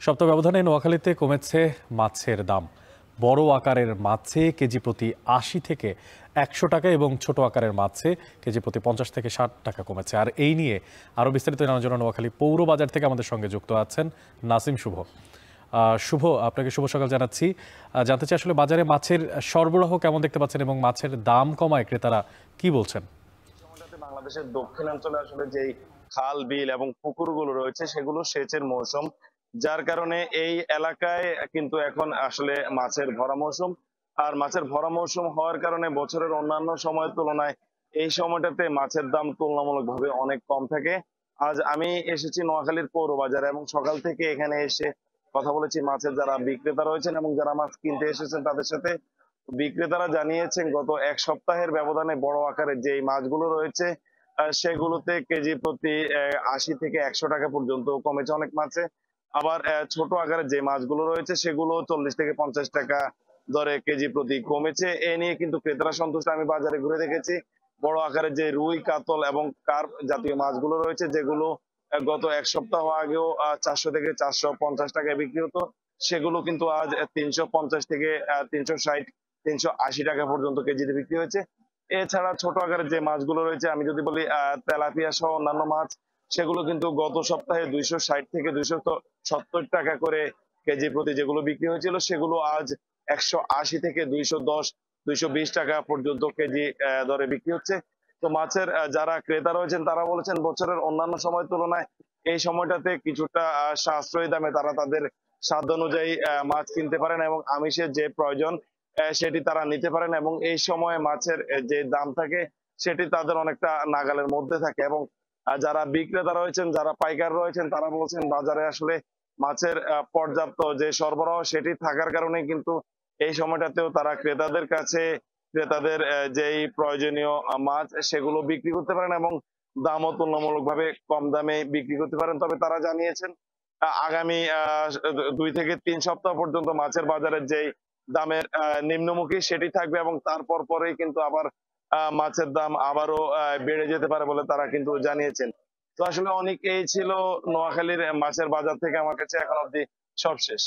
সপ্তাহ ব্যবধানে নোয়াখালীতে কমেছে মাছের দাম। বড় আকারের মাছে কেজি প্রতি ৮০ থেকে ১০০ টাকা এবং ছোট আকারের মাছে কেজি প্রতি ৫০ থেকে ৬০ টাকা কমেছে। আর এই নিয়ে আরও বিস্তারিত জানার জন্য নোয়াখালী পৌর বাজার থেকে আমাদের সঙ্গে যুক্ত আছেন নাসিম শুভ। শুভ, আপনাকে শুভ সকাল জানাচ্ছি। জানতে চাই আসলে বাজারে মাছের সরবরাহ কেমন দেখতে পাচ্ছেন এবং মাছের দাম কমায় ক্রেতারা কি বলছেন? বাংলাদেশের দক্ষিণাঞ্চলে আসলে যেই খাল বিল এবং পুকুরগুলো রয়েছে সেগুলো সেচের মৌসুম, যার কারণে এই এলাকায় কিন্তু এখন আসলে মাছের ভরা মৌসুম। আর মাছের ভরা মৌসুম হওয়ার কারণে বছরের অন্যান্য সময়ের তুলনায় এই সময়টাতে মাছের দাম তুলনামূলকভাবে অনেক কম থাকে। আজ আমি এসেছি নোয়াখালীর পৌর বাজারে এবং সকাল থেকে এখানে এসে কথা বলেছি মাছের যারা বিক্রেতা রয়েছেন এবং যারা মাছ কিনতে এসেছেন তাদের সাথে। বিক্রেতারা জানিয়েছেন গত এক সপ্তাহের ব্যবধানে বড় আকারের যে মাছগুলো রয়েছে সেগুলোতে কেজি প্রতি ৮০ থেকে ১০০ টাকা পর্যন্ত কমেছে অনেক মাছে। আবার ছোট আকারের যে মাছগুলো রয়েছে সেগুলো ৪০ থেকে ৫০ টাকা দরে কেজি প্রতি কমেছে। এ নিয়ে কিন্তু ক্রেতারা সন্তুষ্ট। আমি বাজারে ঘুরে দেখেছি বড় আকারের যে রুই, কাতল এবং কার্প জাতীয় মাছগুলো রয়েছে যেগুলো গত এক সপ্তাহ আগেও ৪০০ থেকে ৪৫০ টাকায় বিক্রি হতো, সেগুলো কিন্তু আজ ৩৫০ থেকে ৩৬০, ৩৮০ টাকা পর্যন্ত কেজিতে বিক্রি হয়েছে। এছাড়া ছোট আকারের যে মাছগুলো রয়েছে, আমি যদি বলি তেলাপিয়া সহ অন্যান্য মাছ, সেগুলো কিন্তু গত সপ্তাহে ২৬০ থেকে ২৭০ টাকা করে কেজি প্রতি যেগুলো বিক্রি হয়েছিল সেগুলো আজ ১৮০ থেকে ২১০, ২২০ টাকা পর্যন্ত কেজি দরে বিক্রি হচ্ছে। তো মাছের যারা ক্রেতা রয়েছেন তারা বলেছেন বছরের অন্যান্য সময়ের তুলনায় এই সময়টাতে কিছুটা সাশ্রয়ী দামে তারা তাদের সাধ্য অনুযায়ী মাছ কিনতে পারেন এবং আমিষের যে প্রয়োজন সেটি তারা নিতে পারেন এবং এই সময়ে মাছের যে দাম থাকে সেটি তাদের অনেকটা নাগালের মধ্যে থাকে। এবং যারা বিক্রেতা রয়েছেন, যারা পাইকার রয়েছেন, তারা বলছেন বাজারে আসলে মাছের পর্যাপ্ত যে সরবরাহ সেটি থাকার কারণে কিন্তু এই সময়টাতেও তারা ক্রেতাদের কাছে ক্রেতাদের যেই প্রয়োজনীয় মাছ সেগুলো বিক্রি করতে পারেন এবং দামও তুলনামূলকভাবে কম দামে বিক্রি করতে পারেন। তবে তারা জানিয়েছেন আগামী ২ থেকে ৩ সপ্তাহ পর্যন্ত মাছের বাজারের যেই দামের নিম্নমুখী সেটি থাকবে এবং তারপর পরেই কিন্তু আবার মাছের দাম আবারও বেড়ে যেতে পারে বলে তারা কিন্তু জানিয়েছেন। তো আসলে অনেক এই ছিল নোয়াখালীর মাছের বাজার থেকে আমার কাছে এখন অব্দি সব শেষ।